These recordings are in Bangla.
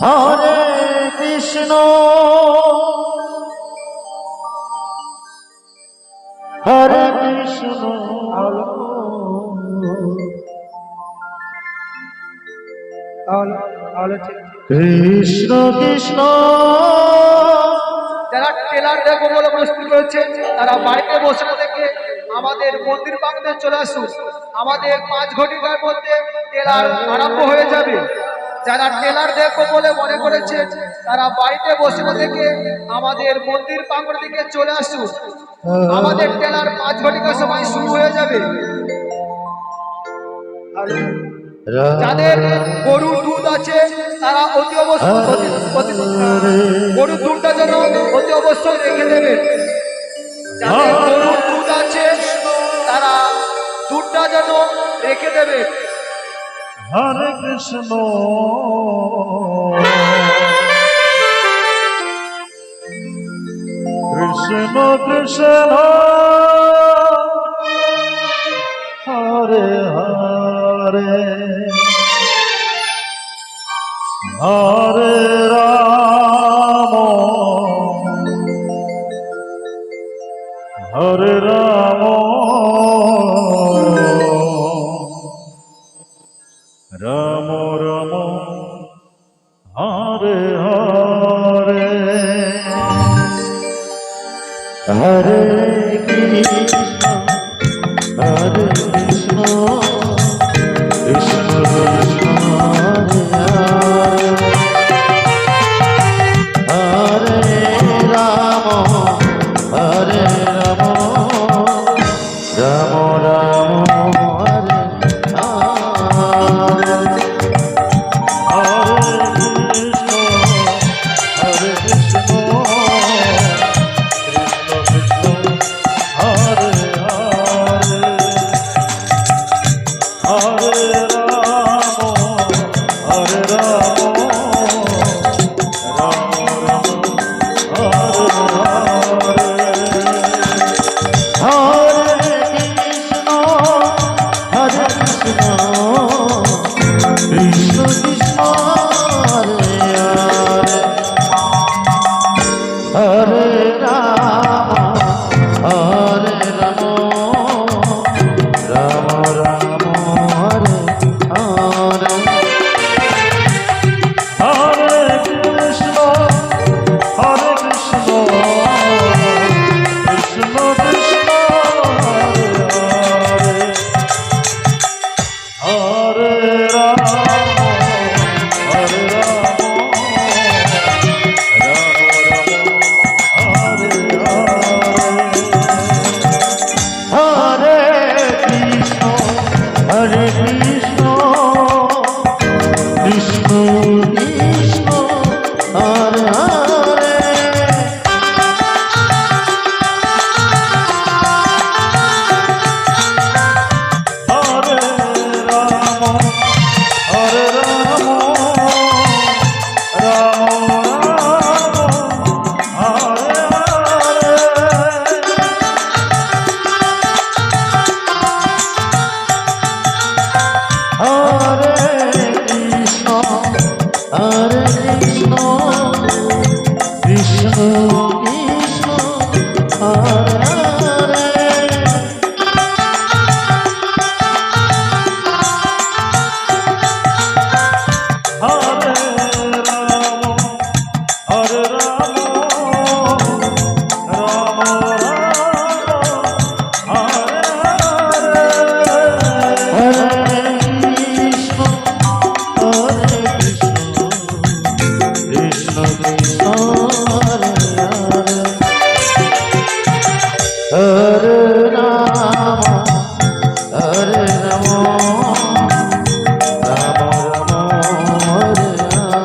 হরে কৃষ্ণ হরে কৃষ্ণ কৃষ্ণ কৃষ্ণ। যারা ট্রেলার দেখবো বলে প্রস্তুত রয়েছে তারা বাড়িতে বসে থেকে আমাদের মন্দির প্রাঙ্গণে চলে আসুন। আমাদের 5 ঘটিকার মধ্যে ট্রেলার আরম্ভ হয়ে যাবে। যারা ট্রেলার দেখবো বলে মনে করেছে তারা বাড়িতে বসে থেকে আমাদের মন্দির প্রাঙ্গণ থেকে চলে আসুন। আমাদের ট্রেলার 5 ঘটিকার সময় শুরু হয়ে যাবে। যাদের গরুর দুধ আছে তারা অতি অবশ্যই গরুর দুধটা যেন অতি অবশ্যই রেখে দেবেন। যাদের গরুর দুধ আছে তারা দুধটা যেন রেখে দেবেন। হরে কৃষ্ণ কৃষ্ণ কৃষ্ণ হরে হরে হরে রাম হরে রাম রাম রাম হরে হরে হরে কৃষ্ণ হরে কৃষ্ণ কৃষ্ণ কৃষ্ণ হরে রাম হরে রাম রাম রাম হরে হরে হরে কৃষ্ণ কৃষ্ণ কৃষ্ণ হরে হরে হরে রাম হরে রাম রাম রাম হরে হরে হরে কৃষ্ণ কৃষ্ণ কৃষ্ণ হরে হরে রাম হরে রাম রাম রাম হরে হরে হরে কৃষ্ণ কৃষ্ণ কৃষ্ণ হরে হরে হরে রাম হরে রাম রাম রাম হরে হরে হরে কৃষ্ণ কৃষ্ণ কৃষ্ণ হরে হরে হরে রাম হরে রাম রাম রাম হরে হরে হরে কৃষ্ণ কৃষ্ণ কৃষ্ণ হরে হরে হরে রাম হরে রাম রাম রাম হরে হরে হরে কৃষ্ণ কৃষ্ণ কৃষ্ণ হরে হরে হরে রাম হরে রাম রাম রাম হরে হরে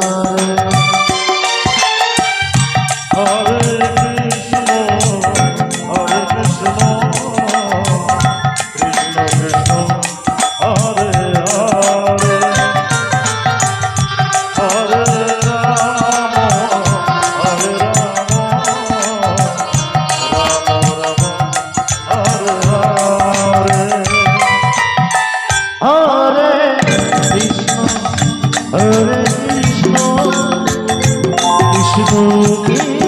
বুকে